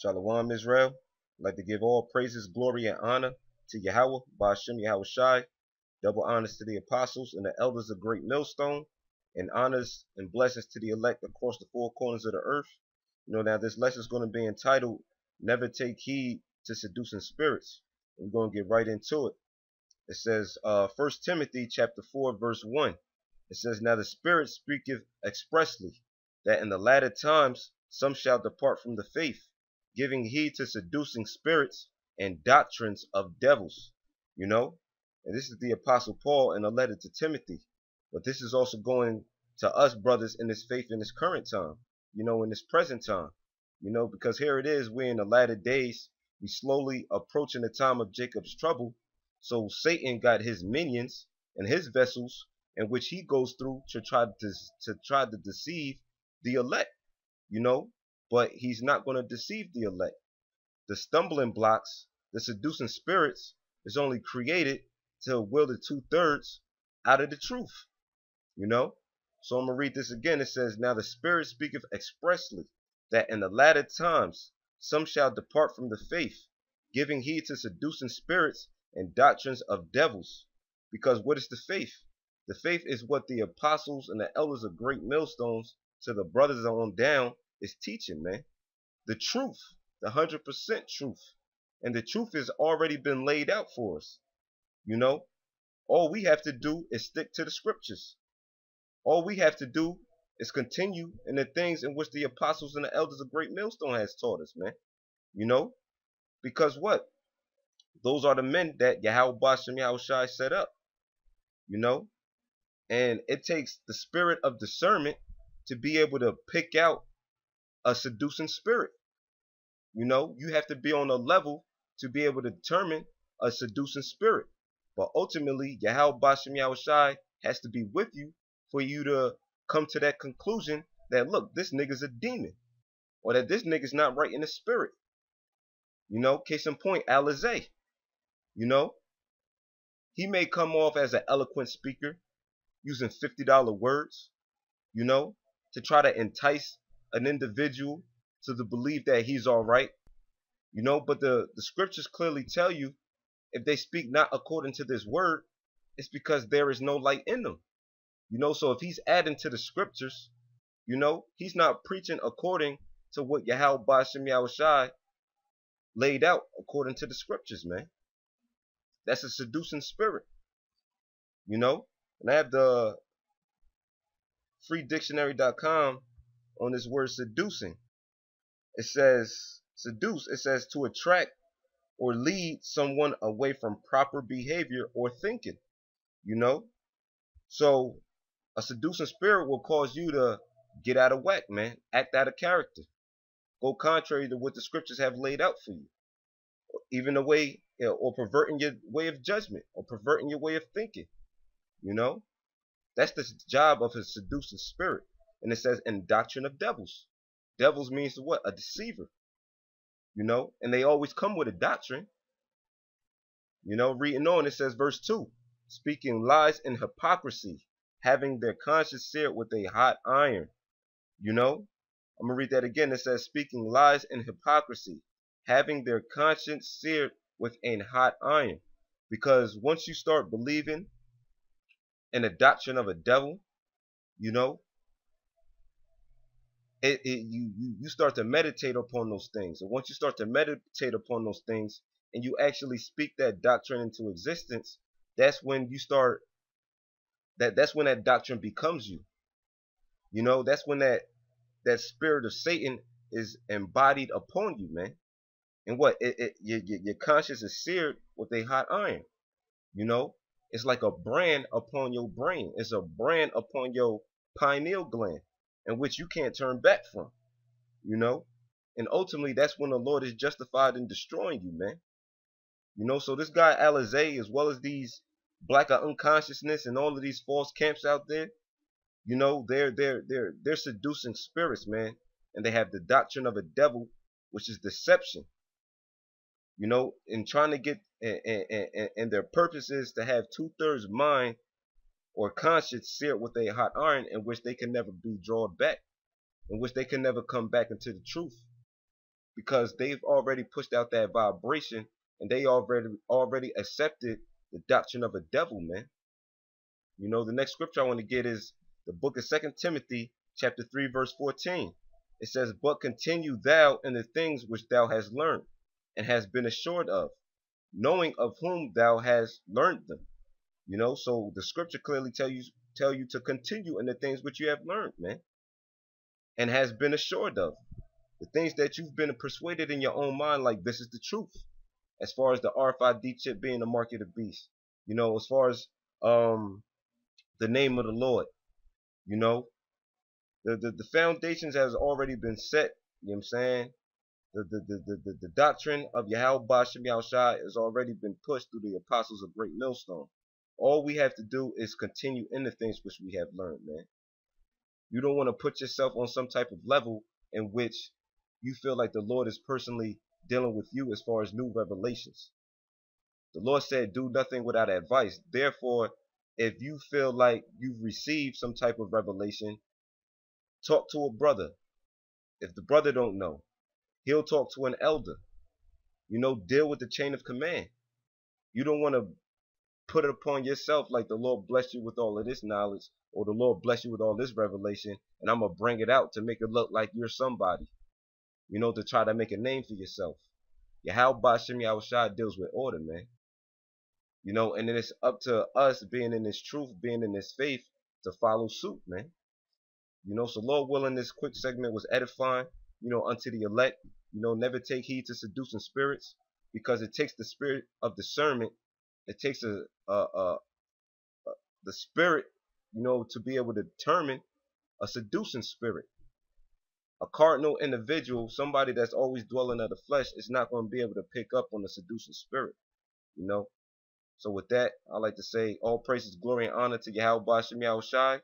Shalom, Israel. I'd like to give all praises, glory, and honor to Yahweh, Ba'ashem Yahweh Shai. Double honors to the apostles and the elders of Great Millstone, and honors and blessings to the elect across the four corners of the earth. Now this lesson is going to be entitled, Never Take Heed to Seducing Spirits. We're going to get right into it. It says, 1 Timothy chapter 4, verse 1. It says, Now the Spirit speaketh expressly, that in the latter times some shall depart from the faith, giving heed to seducing spirits and doctrines of devils. And this is the Apostle Paul in a letter to Timothy. But this is also going to us brothers in this faith in this current time, in this present time. Because here it is, we're in the latter days. We slowly approaching the time of Jacob's trouble. So Satan got his minions and his vessels in which he goes through to try to deceive the elect, but he's not going to deceive the elect. The stumbling blocks, the seducing spirits, is only created to will the 2/3 out of the truth, So I'm going to read this again. It says, Now the Spirit speaketh expressly, that in the latter times some shall depart from the faith, giving heed to seducing spirits and doctrines of devils. Because what is the faith? The faith is what the apostles and the elders of Great Millstones to the brothers on down is teaching, man. The truth, the 100% truth. And the truth has already been laid out for us. All we have to do is stick to the scriptures. All we have to do is continue in the things in which the apostles and the elders of Great Millstone has taught us, man. Because what? Those are the men that Yahweh Ba'ashem Yahweh Shai set up. And it takes the spirit of discernment to be able to pick out a seducing spirit. You have to be on a level to be able to determine a seducing spirit. But ultimately, Yahweh Ba'ashem Yahweh Shai has to be with you for you to come to that conclusion that, look, this nigga's a demon. Or that this nigga's not right in the spirit. Case in point, Alizé. He may come off as an eloquent speaker using $50 words, to try to entice an individual to the belief that he's all right. But the scriptures clearly tell you if they speak not according to this word, it's because there is no light in them. So if he's adding to the scriptures, he's not preaching according to what Yahweh Ba'ashem Yahweh Shai laid out according to the scriptures, man. That's a seducing spirit. And I have the freedictionary.com on this word seducing. It says seduce, it says to attract or lead someone away from proper behavior or thinking. So a seducing spirit will cause you to get out of whack, man, act out of character, go contrary to what the scriptures have laid out for you, even the way, or perverting your way of judgment, or perverting your way of thinking. That's the job of a seducing spirit. And it says, and doctrine of devils. Devils means what? A deceiver. And they always come with a doctrine. Reading on, it says, verse 2, speaking lies and hypocrisy, having their conscience seared with a hot iron. I'm going to read that again. It says, speaking lies and hypocrisy, having their conscience seared with a hot iron. Because once you start believing in the doctrine of a devil, you start to meditate upon those things. And once you start to meditate upon those things and you actually speak that doctrine into existence, that's when you start that's when that doctrine becomes you. That's when that spirit of Satan is embodied upon you, man. And what? Your conscience is seared with a hot iron. It's like a brand upon your brain. It's a brand upon your pineal gland in which you can't turn back from. And ultimately that's when the Lord is justified in destroying you, man. So this guy Alizé, as well as these black unconsciousness and all of these false camps out there, they're seducing spirits, man. And they have the doctrine of a devil, which is deception. And trying to get, and their purpose is to have 2/3 mind or conscience seared with a hot iron, in which they can never be drawn back, in which they can never come back into the truth. because they've already pushed out that vibration, and they already accepted the doctrine of a devil, man. You know, the next scripture I want to get is the book of 2 Timothy, chapter 3, verse 14. It says, "But continue thou in the things which thou hast learned, and hast been assured of, knowing of whom thou hast learned them." You know, so the scripture clearly tell you to continue in the things which you have learned, man, and has been assured of. The things that you've been persuaded in your own mind, like this is the truth. As far as the RFID chip being the mark of the beast, you know, as far as the name of the Lord, you know, the foundations has already been set. You know what I'm saying? The doctrine of Yahweh Bashem Yahushai has already been pushed through the apostles of Great Millstone. All we have to do is continue in the things which we have learned, man. You don't want to put yourself on some type of level in which you feel like the Lord is personally dealing with you as far as new revelations. The Lord said, do nothing without advice. Therefore, if you feel like you've received some type of revelation, talk to a brother. If the brother don't know, he'll talk to an elder. You know, deal with the chain of command. You don't want to put it upon yourself like the Lord bless you with all of this knowledge, or the Lord bless you with all this revelation, and I'm going to bring it out to make it look like you're somebody. You know, to try to make a name for yourself. Yahweh Bashem Yahushua deals with order, man. You know, and then it's up to us being in this truth, being in this faith, to follow suit, man. You know, so Lord willing, this quick segment was edifying, you know, unto the elect. You know, never take heed to seducing spirits, because it takes the spirit of discernment. It takes the spirit, you know, to be able to determine a seducing spirit. A cardinal individual, somebody that's always dwelling of the flesh, is not going to be able to pick up on the seducing spirit, you know. So with that, I like to say all praises, glory, and honor to Yahweh Bashem Yahushai.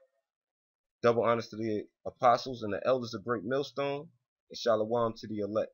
Double honors to the apostles and the elders of Great Millstone, and shalom to the elect.